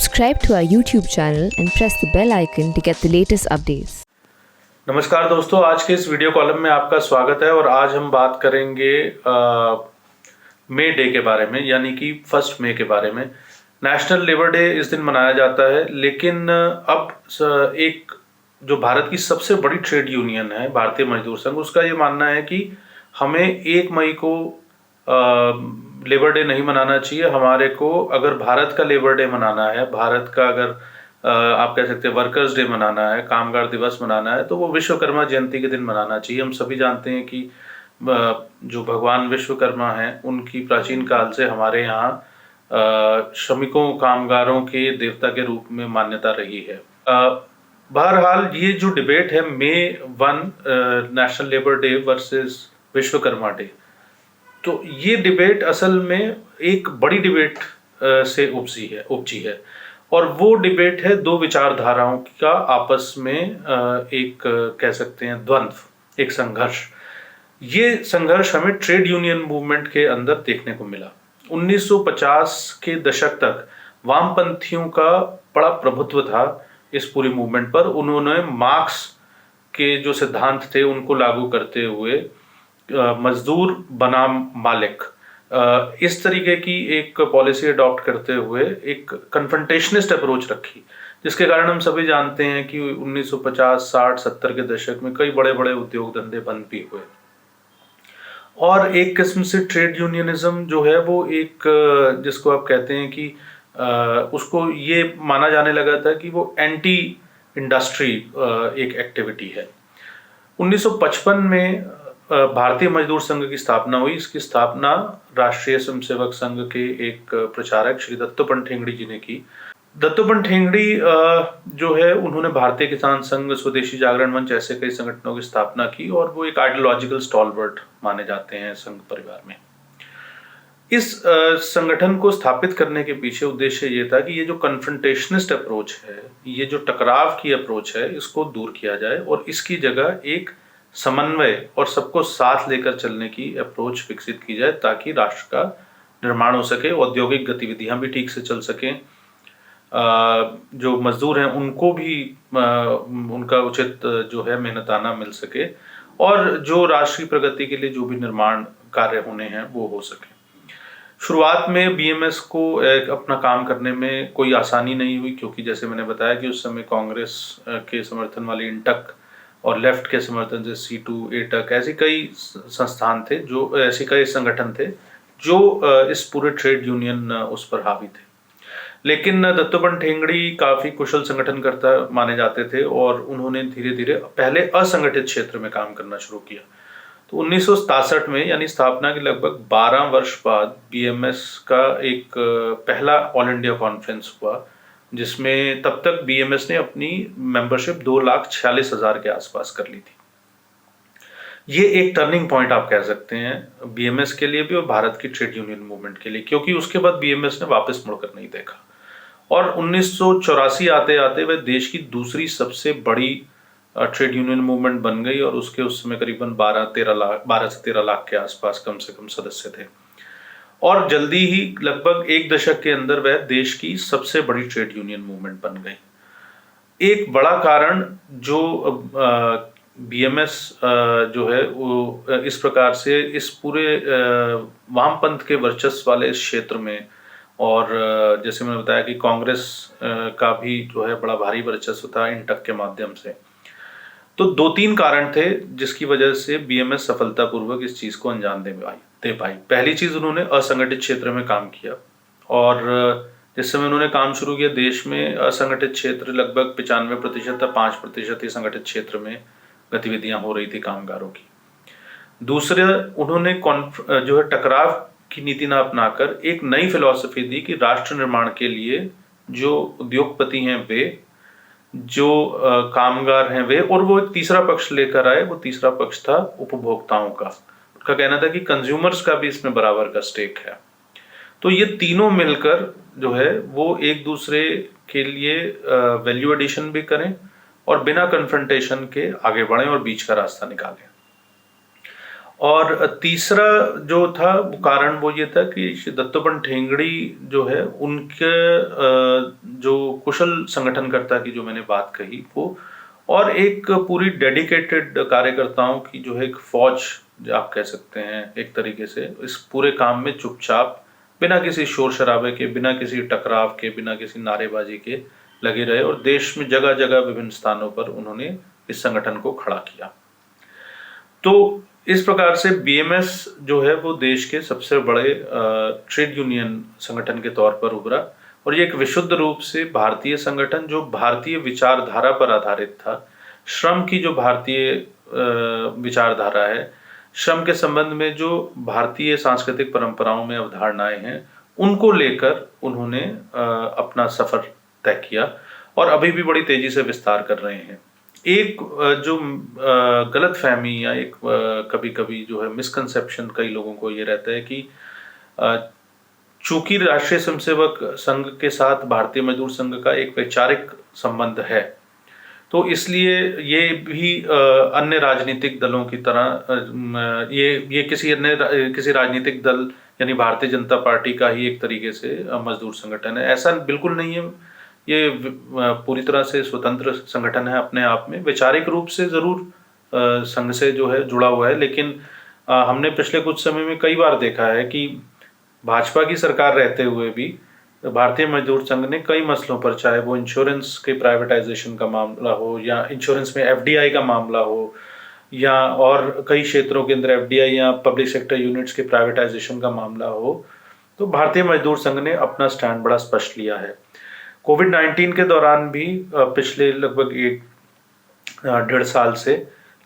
Subscribe to our YouTube channel and press the bell icon to get the latest updates. नमस्कार दोस्तों, आज के इस वीडियो कॉलम में आपका स्वागत है और आज हम बात करेंगे मे डे के बारे में, यानी कि 1 मई के बारे में। नेशनल लेबर डे इस दिन मनाया जाता है, लेकिन अब एक जो भारत की सबसे बड़ी ट्रेड यूनियन है भारतीय मजदूर संघ, उसका ये मानना है कि हमें 1 मई को लेबर डे नहीं मनाना चाहिए। हमारे को अगर भारत का लेबर डे मनाना है, भारत का अगर आप कह सकते हैं वर्कर्स डे मनाना है, कामगार दिवस मनाना है, तो वो विश्वकर्मा जयंती के दिन मनाना चाहिए। हम सभी जानते हैं कि जो भगवान विश्वकर्मा हैं, उनकी प्राचीन काल से हमारे यहाँ श्रमिकों कामगारों के देवता के रूप में मान्यता रही है। बहरहाल ये जो डिबेट है May 1 national labour day versus Vishwakarma day, तो ये डिबेट असल में एक बड़ी डिबेट से उपजी है और वो डिबेट है दो विचारधाराओं का आपस में एक कह सकते हैं द्वंद्व, एक संघर्ष। ये संघर्ष हमें ट्रेड यूनियन मूवमेंट के अंदर देखने को मिला। 1950 के दशक तक वामपंथियों का बड़ा प्रभुत्व था इस पूरी मूवमेंट पर। उन्होंने मार्क्स के जो सिद्धांत थे उनको लागू करते हुए मजदूर बनाम मालिक इस तरीके की एक पॉलिसी अडॉप्ट करते हुए एक कन्फ्रंटेशनिस्ट अप्रोच रखी, जिसके कारण हम सभी जानते हैं कि 1950, 60, 70 के दशक में कई बड़े बड़े उद्योग धंधे बंद भी हुए और एक किस्म से ट्रेड यूनियनिज्म जो है वो एक जिसको आप कहते हैं कि उसको ये माना जाने लगा था कि वो एंटी इंडस्ट्री एक एक्टिविटी है। 1955 में भारतीय मजदूर संघ की स्थापना हुई। इसकी स्थापना राष्ट्रीय स्वयंसेवक संघ के एक प्रचारक श्री दत्तोपंत ठेंगड़ी जी ने की। दत्तोपंत ठेंगड़ी जो है उन्होंने भारतीय किसान संघ, स्वदेशी जागरण मंच ऐसे कई संगठनों की स्थापना की और वो एक आइडियोलॉजिकल स्टॉलवर्ट माने जाते हैं संघ परिवार में। इस संगठन को स्थापित करने के पीछे उद्देश्य ये था कि ये जो कन्फ्रंटेशनिस्ट अप्रोच है, ये जो टकराव की अप्रोच है, इसको दूर किया जाए और इसकी जगह एक समन्वय और सबको साथ लेकर चलने की अप्रोच विकसित की जाए, ताकि राष्ट्र का निर्माण हो सके, औद्योगिक गतिविधियां भी ठीक से चल सकें, जो मजदूर हैं उनको भी उनका उचित जो है मेहनताना मिल सके और जो राष्ट्रीय प्रगति के लिए जो भी निर्माण कार्य होने हैं वो हो सके। शुरुआत में बीएमएस को अपना काम करने में कोई आसानी नहीं हुई, क्योंकि जैसे मैंने बताया कि उस समय कांग्रेस के समर्थन वाली इंटक और लेफ्ट के समर्थन से C2, एटक ऐसी कई संस्थान थे, जो ऐसे कई संगठन थे जो इस पूरे ट्रेड यूनियन उस पर हावी थे। लेकिन दत्तोपंत ठेंगड़ी काफी कुशल संगठनकर्ता माने जाते थे और उन्होंने धीरे धीरे पहले असंगठित क्षेत्र में काम करना शुरू किया। तो 1967 में यानी स्थापना के लगभग 12 वर्ष बाद बीएमएस का एक पहला ऑल इंडिया कॉन्फ्रेंस हुआ, जिसमें तब तक बीएमएस ने अपनी मेंबरशिप 2,46,000 के आसपास कर ली थी। ये एक टर्निंग पॉइंट आप कह सकते हैं बीएमएस के लिए भी और भारत की ट्रेड यूनियन मूवमेंट के लिए, क्योंकि उसके बाद बीएमएस ने वापस मुड़कर नहीं देखा और 1984 आते आते वह देश की दूसरी सबसे बड़ी ट्रेड यूनियन मूवमेंट बन गई और उसके उस समय करीबन 12 से 13 लाख के आसपास कम से कम सदस्य थे और जल्दी ही लगभग एक दशक के अंदर वह देश की सबसे बड़ी ट्रेड यूनियन मूवमेंट बन गई। एक बड़ा कारण जो बीएमएस जो है वो इस प्रकार से इस पूरे वामपंथ के वर्चस्व वाले इस क्षेत्र में और जैसे मैंने बताया कि कांग्रेस का भी जो है बड़ा भारी वर्चस्व था इंटक के माध्यम से, तो 2-3 कारण थे जिसकी वजह से बीएमएस सफलतापूर्वक इस चीज को अंजाम दे पाई। पहली चीज, उन्होंने असंगठित क्षेत्र में काम किया और जिस समय उन्होंने काम शुरू किया देश में असंगठित क्षेत्र लगभग 95% था, 5% ही संगठित क्षेत्र में गतिविधियां हो रही थी कामगारों की। दूसरे, उन्होंने जो है टकराव की नीति न अपनाकर एक नई फिलॉसफी दी कि राष्ट्र निर्माण के लिए जो उद्योगपति हैं वे, जो कामगार हैं वे, और वो एक तीसरा पक्ष लेकर आए। वो तीसरा पक्ष था उपभोक्ताओं का। उनका कहना था कि कंज्यूमर्स का भी इसमें बराबर का स्टेक है। तो ये तीनों मिलकर जो है वो एक दूसरे के लिए वैल्यू एडिशन भी करें और बिना कन्फ्रंटेशन के आगे बढ़ें और बीच का रास्ता निकालें। और तीसरा जो था कारण वो ये था कि दत्तोपंत ठेंगड़ी जो है उनके जो कुशल संगठनकर्ता की जो मैंने बात कही वो, और एक पूरी डेडिकेटेड कार्यकर्ताओं की जो है एक फौज जो आप कह सकते हैं एक तरीके से, इस पूरे काम में चुपचाप बिना किसी शोर शराबे के, बिना किसी टकराव के, बिना किसी नारेबाजी के लगे रहे और देश में जगह जगह विभिन्न स्थानों पर उन्होंने इस संगठन को खड़ा किया। तो इस प्रकार से बीएमएस जो है वो देश के सबसे बड़े ट्रेड यूनियन संगठन के तौर पर उभरा और ये एक विशुद्ध रूप से भारतीय संगठन जो भारतीय विचारधारा पर आधारित था, श्रम की जो भारतीय विचारधारा है, श्रम के संबंध में जो भारतीय सांस्कृतिक परंपराओं में अवधारणाएं हैं, उनको लेकर उन्होंने अपना सफर तय किया और अभी भी बड़ी तेजी से विस्तार कर रहे हैं। एक जो गलत फहमी या एक कभी कभी जो है मिसकंसेप्शन कई लोगों को ये रहता है कि चूंकि राष्ट्रीय स्वयंसेवक संघ के साथ भारतीय मजदूर संघ का एक वैचारिक संबंध है, तो इसलिए ये भी अन्य राजनीतिक दलों की तरह ये किसी राजनीतिक दल यानी भारतीय जनता पार्टी का ही एक तरीके से मजदूर संगठन है। ऐसा बिल्कुल नहीं है। ये पूरी तरह से स्वतंत्र संगठन है अपने आप में, वैचारिक रूप से जरूर संघ से जो है जुड़ा हुआ है, लेकिन हमने पिछले कुछ समय में कई बार देखा है कि भाजपा की सरकार रहते हुए भी भारतीय मजदूर संघ ने कई मसलों पर, चाहे वो इंश्योरेंस के प्राइवेटाइजेशन का मामला हो या इंश्योरेंस में एफडीआई का मामला हो या और कई क्षेत्रों के अंदर एफडीआई या पब्लिक सेक्टर यूनिट्स के प्राइवेटाइजेशन का मामला हो, तो भारतीय मजदूर संघ ने अपना स्टैंड बड़ा स्पष्ट लिया है। कोविड-19 के दौरान भी पिछले लगभग 1.5 साल से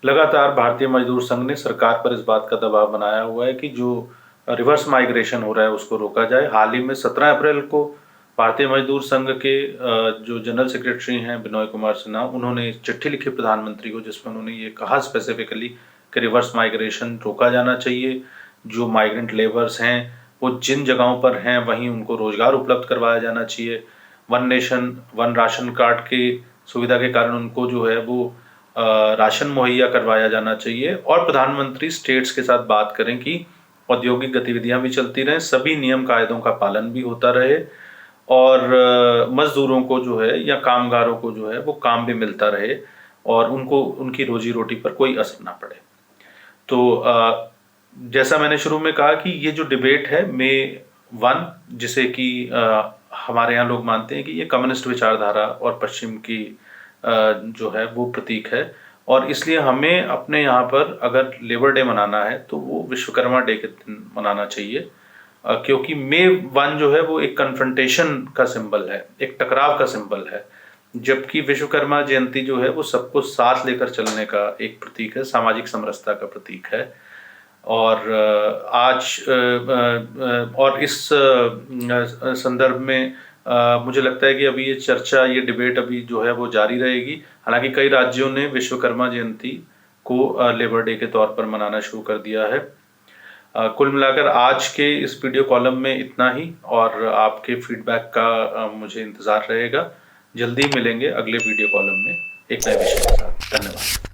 लगातार भारतीय मजदूर संघ ने सरकार पर इस बात का दबाव बनाया हुआ है कि जो रिवर्स माइग्रेशन हो रहा है उसको रोका जाए। हाल ही में 17 अप्रैल को भारतीय मजदूर संघ के जो जनरल सेक्रेटरी हैं बिनोय कुमार सिन्हा, उन्होंने चिट्ठी लिखी प्रधानमंत्री को जिसमें उन्होंने ये कहा स्पेसिफिकली कि रिवर्स माइग्रेशन रोका जाना चाहिए। जो माइग्रेंट लेबर्स हैं वो जिन जगहों पर हैं वहीं उनको रोजगार उपलब्ध करवाया जाना चाहिए। One nation one ration card की सुविधा के कारण उनको जो है वो राशन मुहैया करवाया जाना चाहिए और प्रधानमंत्री स्टेट्स के साथ बात करें कि औद्योगिक गतिविधियां भी चलती रहें, सभी नियम कायदों का पालन भी होता रहे और मजदूरों को जो है या कामगारों को जो है वो काम भी मिलता रहे और उनको उनकी रोजी रोटी पर कोई असर ना पड़े। तो जैसा मैंने शुरू में कहा कि ये जो डिबेट है May 1, जिसे कि हमारे यहाँ लोग मानते हैं कि ये कम्युनिस्ट विचारधारा और पश्चिम की जो है वो प्रतीक है और इसलिए हमें अपने यहाँ पर अगर लेबर डे मनाना है तो वो विश्वकर्मा डे के दिन मनाना चाहिए, क्योंकि May 1 जो है वो एक कन्फ्रंटेशन का सिंबल है, एक टकराव का सिंबल है, जबकि विश्वकर्मा जयंती जो है वो सबको साथ लेकर चलने का एक प्रतीक है, सामाजिक समरसता का प्रतीक है। और आज और इस संदर्भ में मुझे लगता है कि अभी ये चर्चा, ये डिबेट अभी जो है वो जारी रहेगी। हालांकि कई राज्यों ने विश्वकर्मा जयंती को लेबर डे के तौर पर मनाना शुरू कर दिया है। कुल मिलाकर आज के इस वीडियो कॉलम में इतना ही और आपके फीडबैक का मुझे इंतज़ार रहेगा। जल्दी मिलेंगे अगले वीडियो कॉलम में एक नए विषय के साथ। धन्यवाद।